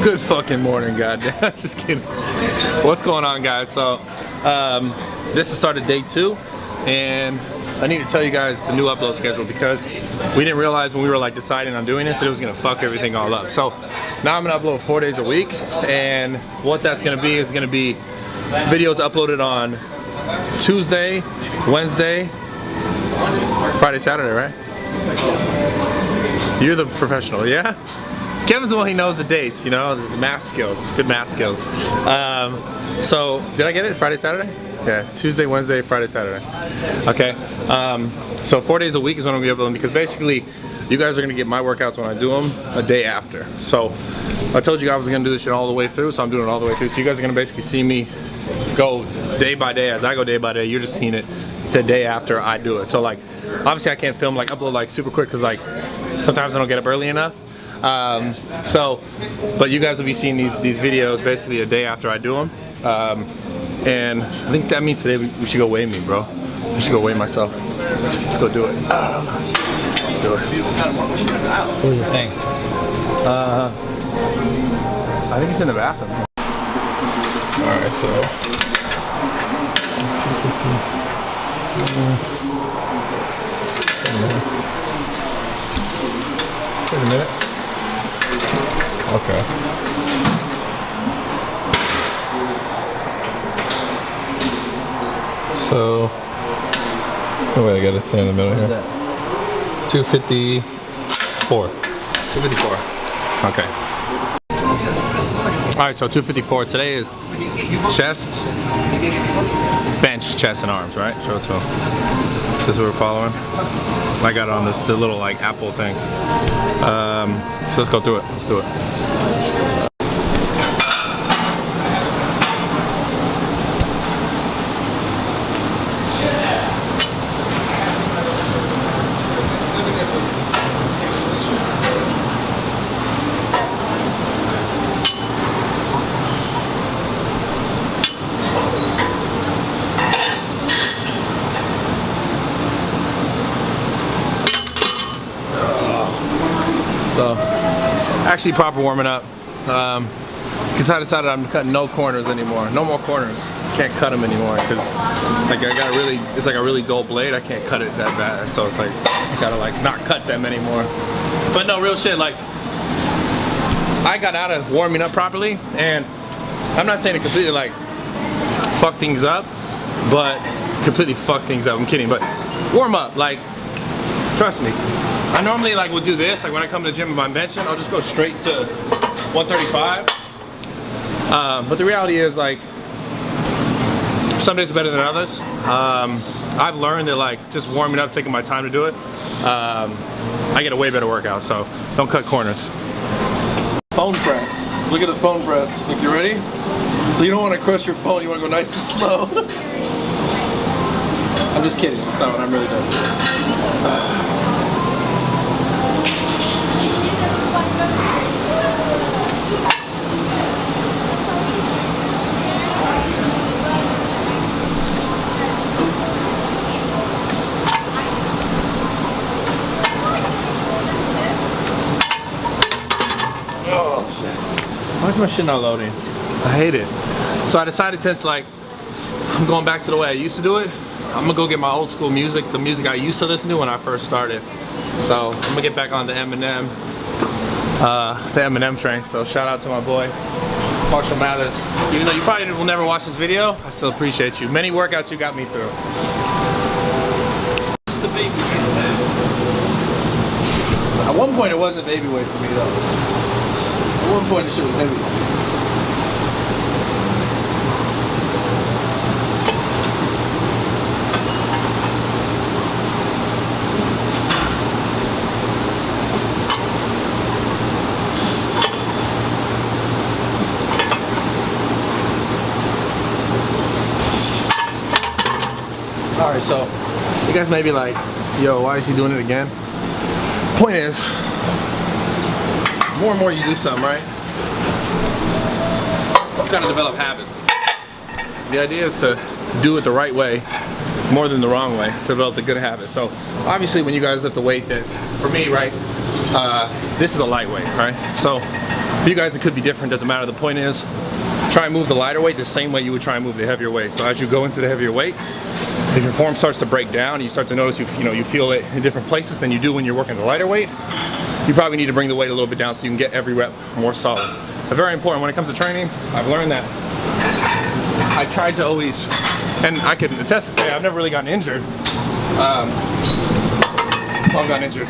Good fucking morning, goddamn. Just kidding. What's going on, guys? So, this is started day 2, and I need to tell you guys the new upload schedule because we didn't realize when we were like deciding on doing this that it was gonna fuck everything all up. So now I'm gonna upload 4 days a week, and what that's gonna be is gonna be videos uploaded on Tuesday, Wednesday, Friday, Saturday, right? You're the professional, yeah? Kevin's the one, he knows the dates, you know, this is math skills, good math skills. So, did I get it? Friday, Saturday? Yeah, Tuesday, Wednesday, Friday, Saturday. Okay, so 4 days a week is when I'm gonna be uploading because basically, you guys are gonna get my workouts when I do them a day after. So, I told you I was gonna do this shit all the way through, so I'm doing it all the way through. So you guys are gonna basically see me go day by day. As I go day by day, you're just seeing it the day after I do it. So like, obviously I can't film, like upload like super quick because like, sometimes I don't get up early enough. But you guys will be seeing these videos basically a day after I do them. And I think that means today we should go weigh me, bro. I should go weigh myself. Let's go do it. Let's do it. What do you think? I think it's in the bathroom. Alright, so 250. Wait a minute. Okay. So, oh wait, I gotta stay in the middle here. What is that? 254. 254. Okay. Alright, so 254. Today is chest, bench, chest, and arms, right? Show it to them. This is what we're following. I got it on this, the little like Apple thing. So let's go through it. Let's do it. So, actually proper warming up, because I decided I'm cutting no corners anymore. No more corners. Can't cut them anymore because like I got really, it's like a really dull blade. I can't cut it that bad. So it's like, I gotta like not cut them anymore. But no, real shit, like, I got out of warming up properly, and I'm not saying it completely like fuck things up, but completely fuck things up. I'm kidding, but warm up, like, trust me. I normally like will do this, like when I come to the gym if I'm benching, I'll just go straight to 135. But the reality is like, some days are better than others. I've learned that like just warming up, taking my time to do it, I get a way better workout, so don't cut corners. Phone press. Look at the phone press. Look, you ready? So you don't want to crush your phone, you want to go nice and slow. I'm just kidding, that's not what I'm really doing. Oh shit. Why is my shit not loading? I hate it. So I decided since like I'm going back to the way I used to do it, I'm gonna go get my old school music, the music I used to listen to when I first started. So I'm gonna get back on the Eminem train. So shout out to my boy, Marshall Mathers. Even though you probably will never watch this video, I still appreciate you. Many workouts you got me through. It's the baby weight. At one point it wasn't baby weight for me though. At one point the shit was heavy. Alright, so you guys may be like, yo, why is he doing it again? Point is, more and more you do something, right? You kind of develop habits. The idea is to do it the right way more than the wrong way to develop the good habit. So obviously when you guys lift the weight that, for me, right, This is a lightweight, right? So for you guys, it could be different, doesn't matter. The point is, try and move the lighter weight the same way you would try and move the heavier weight. So as you go into the heavier weight, if your form starts to break down, you start to notice you feel it in different places than you do when you're working the lighter weight, you probably need to bring the weight a little bit down so you can get every rep more solid. But very important when it comes to training, I've learned that I tried to always, and I can attest to say I've never really gotten injured. Well, I've gotten injured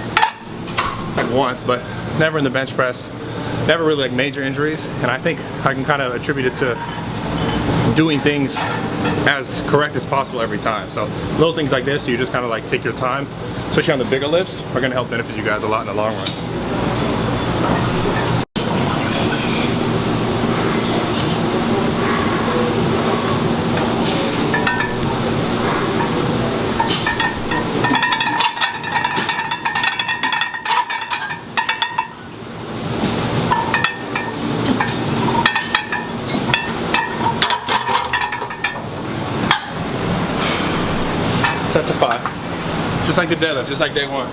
like once, but never in the bench press, never really like major injuries, and I think I can kind of attribute it to doing things as correct as possible every time. So little things like this, you just kind of like take your time, especially on the bigger lifts, are going to help benefit you guys a lot in the long run. Sets of 5. Just like the deadlift, just like day 1.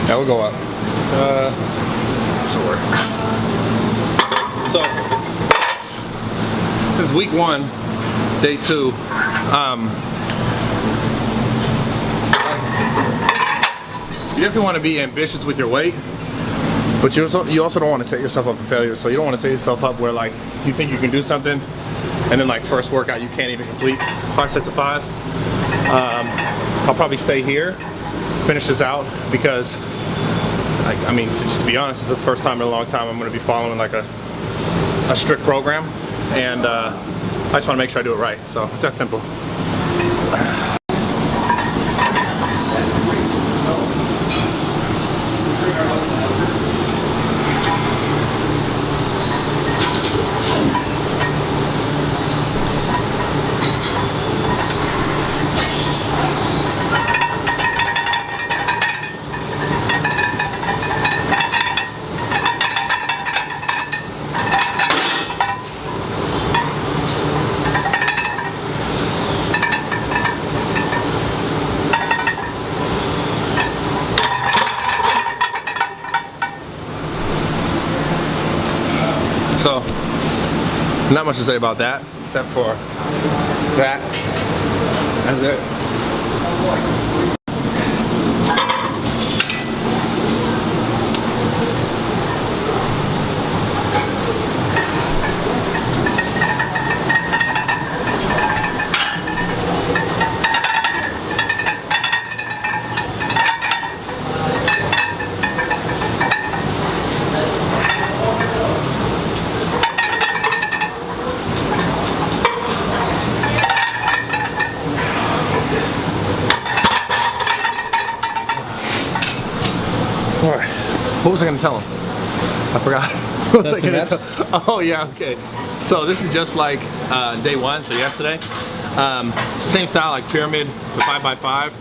That will go up. Sore. So this is week 1, day 2. You definitely want to be ambitious with your weight, but you also don't want to set yourself up for failure. So you don't want to set yourself up where like you think you can do something, and then like first workout you can't even complete 5 sets of 5. I'll probably stay here, finish this out, because I mean, to just be honest, it's the first time in a long time I'm going to be following like a strict program, and I just want to make sure I do it right. So it's that simple. So, not much to say about that, except for that. That's it. Alright, what was I going to tell him? I forgot. What was I going to tell? Oh yeah, okay. So this is just like day 1, so yesterday. Same style like pyramid, the 5x5,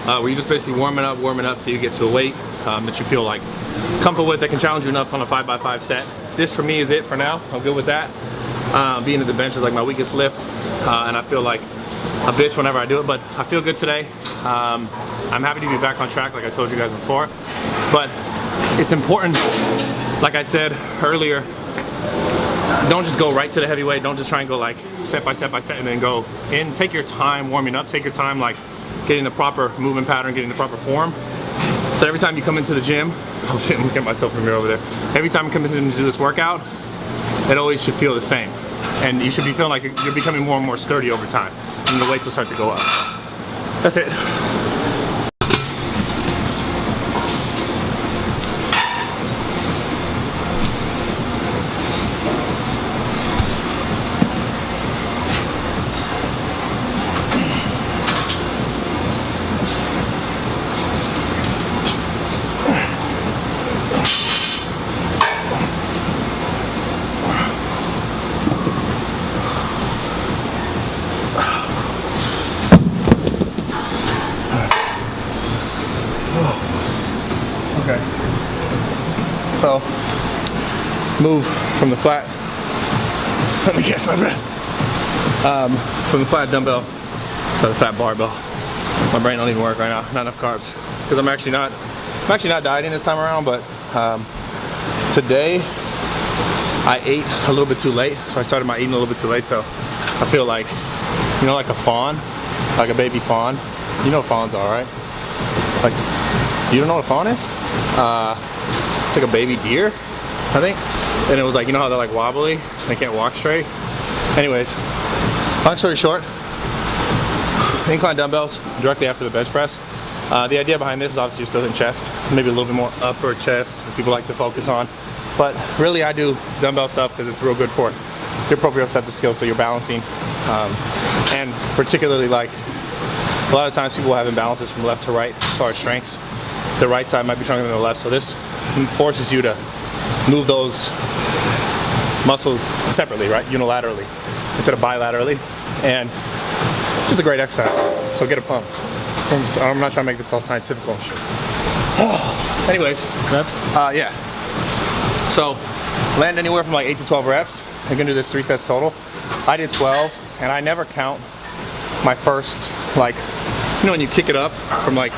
where you're just basically warming up till you get to a weight that you feel like comfortable with, that can challenge you enough on a 5x5 set. This for me is it for now. I'm good with that. Being at the bench is like my weakest lift, and I feel like a bitch whenever I do it, but I feel good today. I'm happy to be back on track like I told you guys before, but it's important, like I said earlier, don't just go right to the heavyweight. Don't just try and go like set by set by set and then go in. Take your time warming up, take your time like getting the proper movement pattern, getting the proper form. So every time you come into the gym, I'm sitting looking at myself in the mirror over there, every time you come in to do this workout, it always should feel the same. And you should be feeling like you're becoming more and more sturdy over time, and the weights will start to go up. That's it. So move from the flat. Let me catch my breath. From the flat dumbbell to the flat barbell. My brain don't even work right now. Not enough carbs because I'm actually not dieting this time around. But today I ate a little bit too late, so I started my eating a little bit too late. So I feel like, you know, like a fawn, like a baby fawn. You know what fawns are, right? Like, you don't know what a fawn is? It's like a baby deer, I think. And it was like, you know how they're like wobbly, they can't walk straight. Anyways, long story short, incline dumbbells directly after the bench press. The idea behind this is obviously you're still hitting chest, maybe a little bit more upper chest, people like to focus on. But really I do dumbbell stuff because it's real good for your proprioceptive skills, so you're balancing. And particularly, like, a lot of times people have imbalances from left to right as far as strengths. The right side might be stronger than the left, so this forces you to move those muscles separately, right? Unilaterally instead of bilaterally. And it's just a great exercise, so get a pump. So I'm not trying to make this all scientific and shit. Anyways, yeah. So land anywhere from like 8 to 12 reps. You're gonna do this 3 sets total. I did 12, and I never count my first, like, you know, when you kick it up from like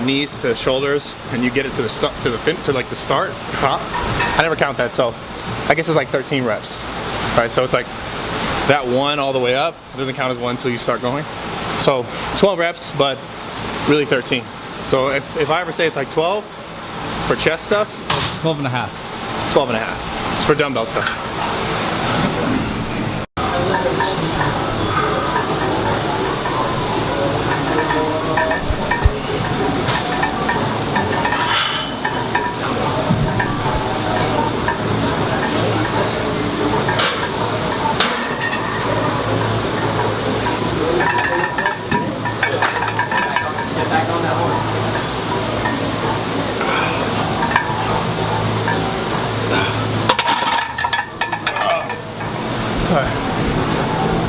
knees to shoulders, and you get it to the start, to like the start, the top. I never count that, so I guess it's like 13 reps, right? So it's like that one all the way up. It doesn't count as one until you start going. So 12 reps, but really 13. So if I ever say it's like 12 for chest stuff, 12 and a half. 12 and a half. It's for dumbbell stuff.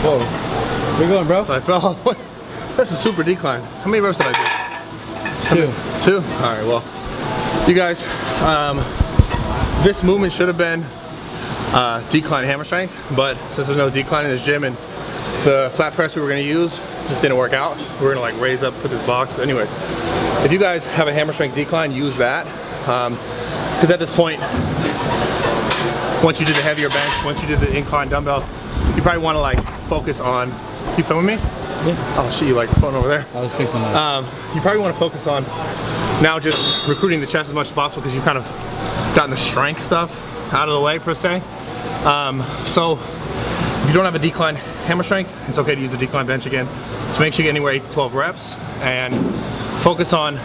Whoa. Where you going, bro? So I fell all the way. That's a super decline. How many reps did I do? 2. Alright, well, you guys, this movement should have been decline hammer strength, but since there's no decline in this gym and the flat press we were going to use just didn't work out, we're going to like raise up, put this box. But anyways, if you guys have a hammer strength decline, use that. Because at this point, once you did the heavier bench, once you did the incline dumbbell, you probably want to like focus on, you filming me? Yeah. Oh shit, you like your phone over there? I was fixing that. You probably want to focus on now just recruiting the chest as much as possible because you've kind of gotten the strength stuff out of the way per se. So if you don't have a decline hammer strength, it's okay to use a decline bench again. So make sure you get anywhere 8 to 12 reps and focus on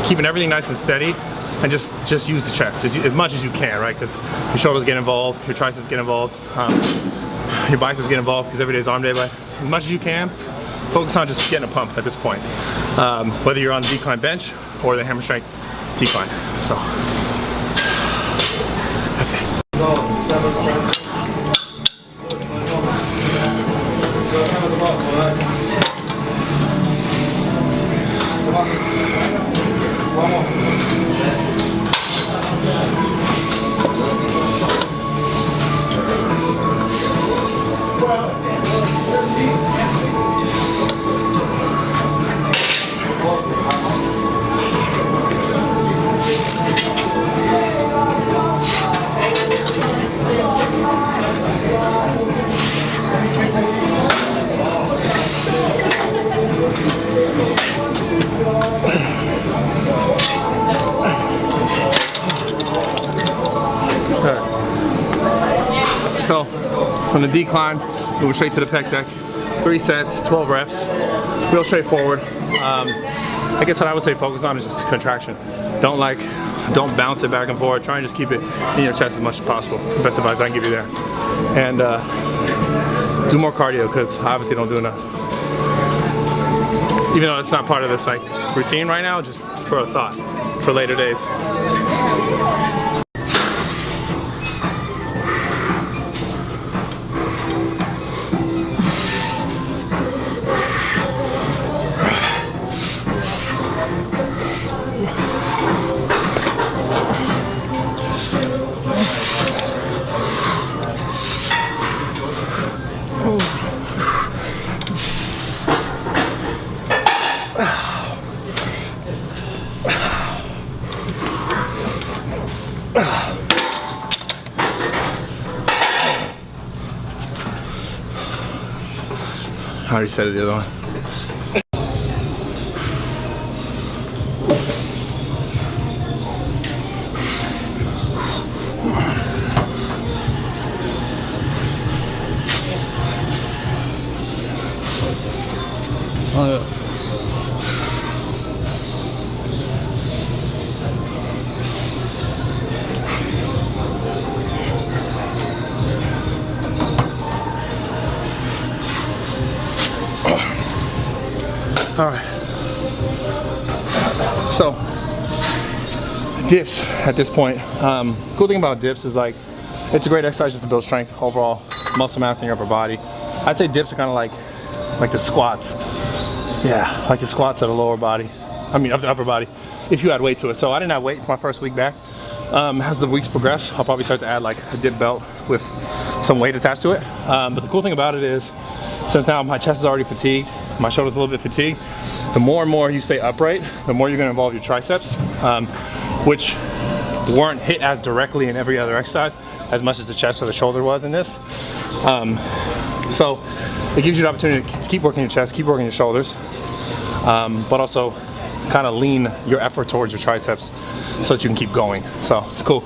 keeping everything nice and steady. And just use the chest as much as you can, right? Because your shoulders get involved, your triceps get involved, your biceps get involved because every day is arm day. But as much as you can, focus on just getting a pump at this point, whether you're on the decline bench or the hammer strength decline. So that's it. So from the decline, moving straight to the pec deck. 3 sets, 12 reps, real straightforward. I guess what I would say focus on is just contraction. Don't bounce it back and forth. Try and just keep it in your chest as much as possible. It's the best advice I can give you there. And do more cardio because I obviously don't do enough. Even though it's not part of this like routine right now, just for a thought for later days. I already said it the other one. All right. So, dips at this point. Cool thing about dips is like, it's a great exercise just to build strength, overall muscle mass in your upper body. I'd say dips are kind of like the squats. Yeah, like the squats of the lower body. I mean, of the upper body, if you add weight to it. So I didn't have weight, it's my first week back. As the weeks progress, I'll probably start to add like a dip belt with some weight attached to it. But the cool thing about it is, since now my chest is already fatigued, my shoulder's a little bit fatigued, the more and more you stay upright, the more you're gonna involve your triceps, which weren't hit as directly in every other exercise as much as the chest or the shoulder was in this. So it gives you the opportunity to keep working your chest, keep working your shoulders, but also kind of lean your effort towards your triceps so that you can keep going. So it's cool.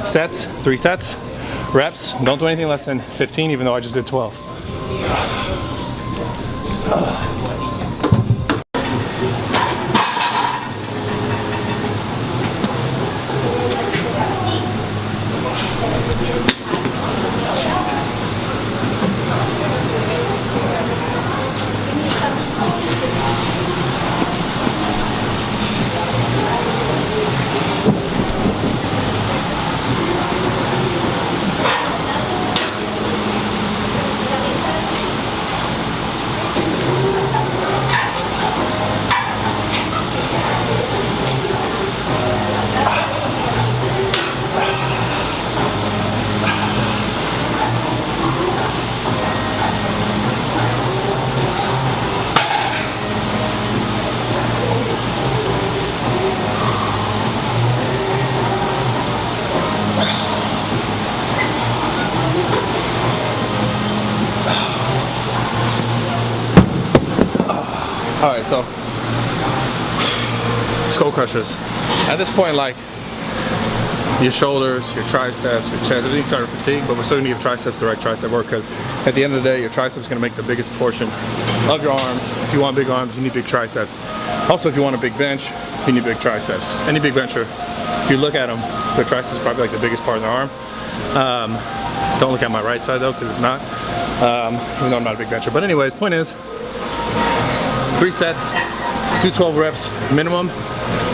Sets, 3 sets, reps. Don't do anything less than 15, even though I just did 12. All right, so skull crushers. At this point, like your shoulders, your triceps, your chest, everything started to fatigue, but we're still gonna give triceps the right tricep work, because at the end of the day, your triceps is gonna make the biggest portion of your arms. If you want big arms, you need big triceps. Also, if you want a big bench, you need big triceps. Any big bencher, if you look at them, their triceps is probably like the biggest part of their arm. Don't look at my right side though, because it's not, even though I'm not a big bencher. But anyways, point is, 3 sets, do 12 reps minimum,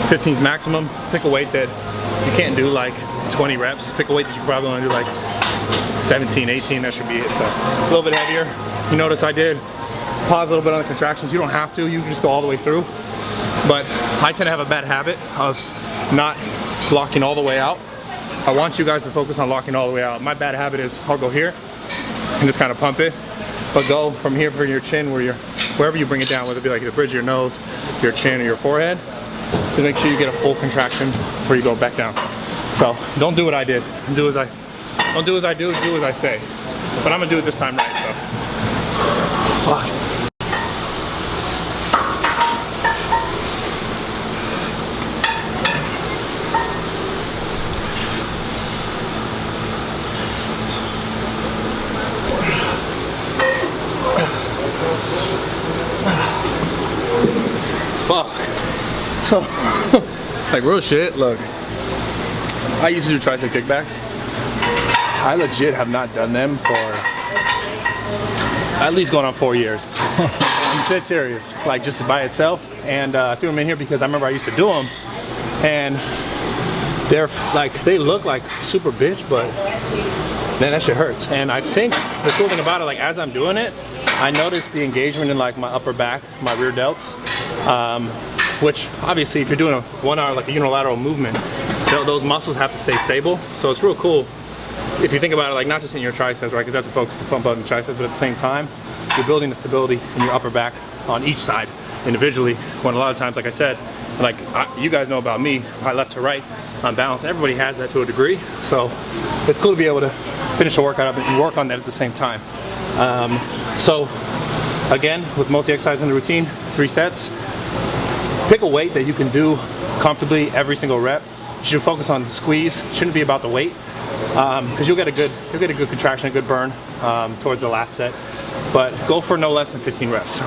15's maximum. Pick a weight that you can't do like 20 reps. Pick a weight that you probably want to do like 17, 18, that should be it. So a little bit heavier. You notice I did pause a little bit on the contractions. You don't have to, you can just go all the way through. But I tend to have a bad habit of not locking all the way out. I want you guys to focus on locking all the way out. My bad habit is I'll go here and just kind of pump it, but go from here for your chin, wherever you bring it down, whether it be like the bridge of your nose, your chin, or your forehead, to make sure you get a full contraction before you go back down. So don't do what I did. Don't do as I do as I say. But I'm gonna do it this time right, so. Fuck. Fuck. So, like real shit, look. I used to do tricep kickbacks. I legit have not done them for at least going on 4 years. I'm dead serious, like just by itself. And I threw them in here because I remember I used to do them, and they're like, they look like super bitch, but man, that shit hurts. And I think the cool thing about it, like as I'm doing it, I noticed the engagement in like my upper back, my rear delts, which obviously if you're doing a 1 hour, like a unilateral movement, those muscles have to stay stable. So it's real cool if you think about it, like not just in your triceps, right? Because that's a focus to pump up the triceps, but at the same time, you're building the stability in your upper back on each side individually. When a lot of times, like I said, like you guys know about me, my left to right, on balance. Everybody has that to a degree, so it's cool to be able to finish a workout up and work on that at the same time. So again, with most of the exercise in the routine, 3 sets. Pick a weight that you can do comfortably every single rep. You should focus on the squeeze. It shouldn't be about the weight, because you'll get a good contraction, a good burn towards the last set. But go for no less than 15 reps. So.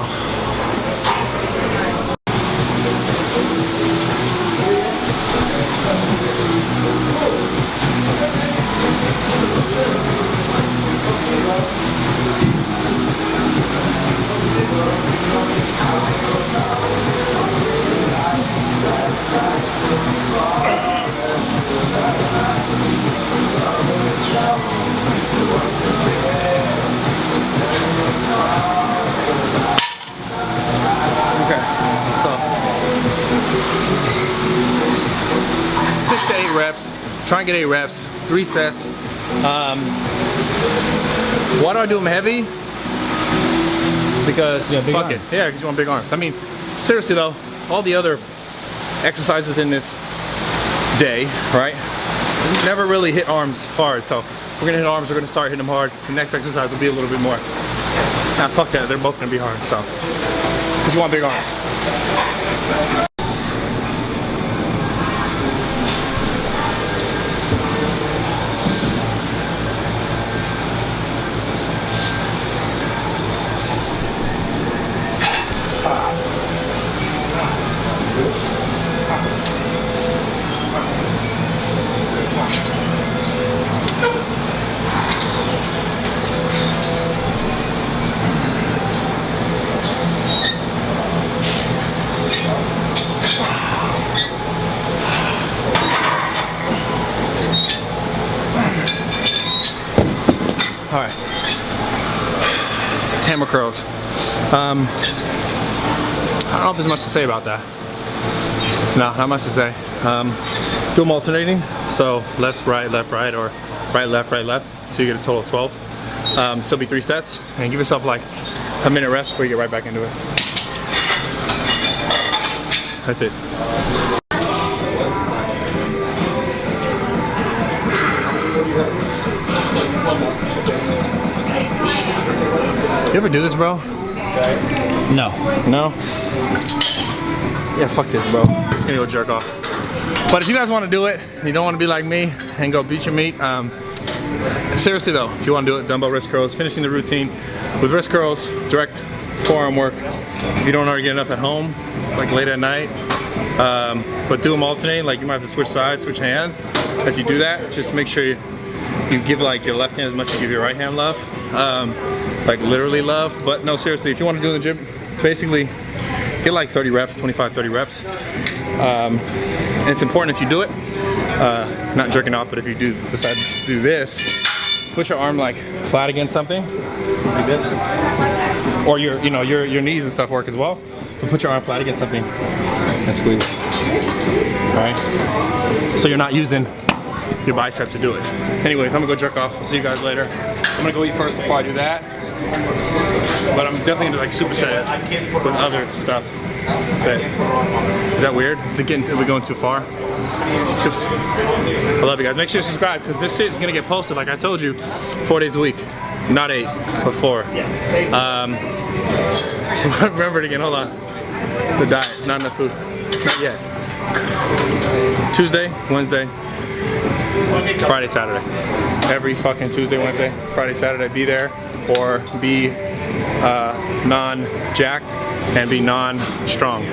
Okay, so 6 to 8 reps. Try and get 8 reps, 3 sets. Why do I do them heavy? Because Yeah, big fuck arms. it. Yeah, because you want big arms. I mean, seriously though, all the other exercises in this day, right? Never really hit arms hard. So we're gonna hit arms. We're gonna start hitting them hard. The next exercise will be a little bit more. Nah, fuck that. They're both gonna be hard. So, because you want big arms. All right, hammer curls. I don't know if there's much to say about that. No, not much to say. Do them alternating, so left, right, or right, left, so you get a total of 12. Still be 3 sets, and give yourself like a minute rest before you get right back into it. That's it. You ever do this, bro? No. No? Yeah, fuck this, bro. I'm just gonna go jerk off. But if you guys want to do it, and you don't want to be like me and go beat your meat, seriously though, if you want to do it, dumbbell wrist curls, finishing the routine with wrist curls, direct forearm work. If you don't already get enough at home, like late at night, but do them alternating, like you might have to switch sides, switch hands. If you do that, just make sure you give like your left hand as much as you give your right hand love, like literally love. But no, seriously, if you want to do in the gym, basically get like 30 reps, 25, 30 reps. And it's important if you do it, not jerking off, but if you do decide to do this, put your arm like flat against something, like this, or your knees and stuff work as well. But put your arm flat against something and squeeze. All right. So you're not using your bicep to do it. Anyways, I'm gonna go jerk off. I'll see you guys later. I'm gonna go eat first before I do that. But I'm definitely gonna like superset it with other stuff. Is that weird? Is it getting? Are we going too far? I love you guys. Make sure you subscribe because this shit is gonna get posted. Like I told you, 4 days a week, not 8, but 4. Remember it again. Hold on. The diet, not enough food, not yet. Tuesday, Wednesday, Friday, Saturday. Every fucking Tuesday, Wednesday, Friday, Saturday, be there or be non-jacked and be non-strong.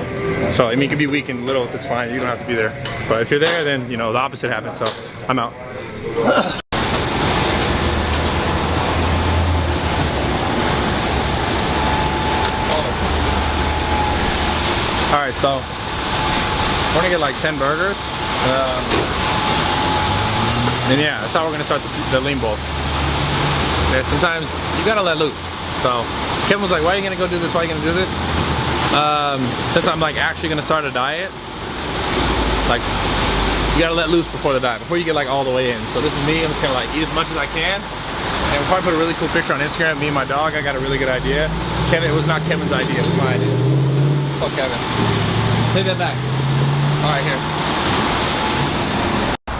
So I mean, you can be weak and little, that's fine, you don't have to be there. But if you're there, then you know, the opposite happens, so I'm out. Alright, so we're gonna get like 10 burgers. And yeah, that's how we're gonna start the lean bowl. Yeah, sometimes you gotta let loose. So Kevin was like, why are you gonna go do this? Why are you gonna do this? Since I'm like actually gonna start a diet, like you gotta let loose before the diet, before you get like all the way in. So this is me, I'm just gonna like eat as much as I can. And we'll probably put a really cool picture on Instagram, me and my dog. I got a really good idea. Kevin, it was not Kevin's idea, it was my idea. Fuck Kevin. Take that back. All right, here.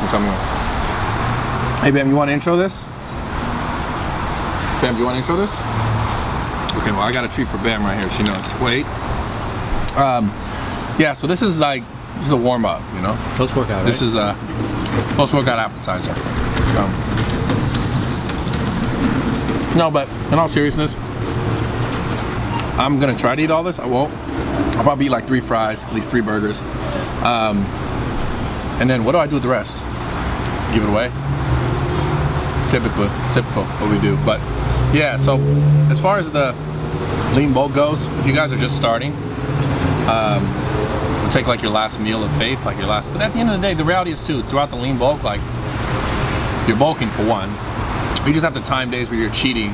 and tell me when. Hey, Bam, you want to intro this? Bam, do you want to intro this? Okay, well, I got a treat for Bam right here. She knows. Wait. Yeah, so this is a warm-up, you know? Post-workout, right? This is a post-workout appetizer. No, but in all seriousness, I'm gonna try to eat all this. I won't. I'll probably eat like 3 fries, at least 3 burgers. And then what do I do with the rest? Give it away? Typical what we do. But yeah, so as far as the lean bulk goes, if you guys are just starting, take like your last meal of faith, like your last, but at the end of the day, the reality is too, throughout the lean bulk, like you're bulking for one, you just have to time days where you're cheating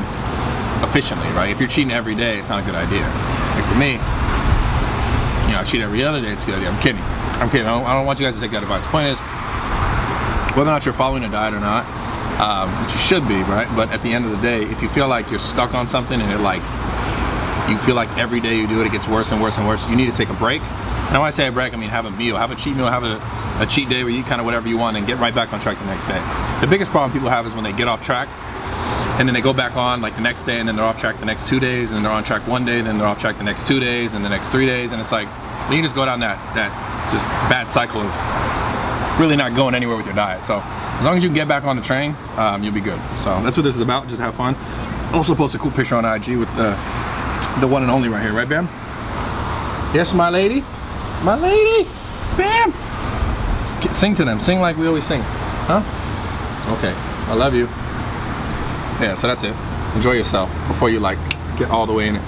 efficiently, right? If you're cheating every day, it's not a good idea. Like for me, you know, I cheat every other day, it's a good idea. I'm kidding. I don't want you guys to take that advice. Point is, whether or not you're following a diet or not, which you should be, right? But at the end of the day, if you feel like you're stuck on something and you feel like every day you do it, it gets worse and worse and worse, you need to take a break. And when I say a break, I mean have a meal, have a cheat meal, have a cheat day where you eat kind of whatever you want and get right back on track the next day. The biggest problem people have is when they get off track and then they go back on like the next day and then they're off track the next 2 days and then they're on track 1 day, then they're off track the next 2 days and the next 3 days, and it's like, then you just go down that just bad cycle of really not going anywhere with your diet. So as long as you can get back on the train, you'll be good. So that's what this is about, just have fun. Also post a cool picture on IG with the one and only right here, right, Bam? Yes, my lady? My lady! Bam! Sing to them, sing like we always sing. Huh? Okay, I love you. Yeah, so that's it. Enjoy yourself before you like get all the way in it.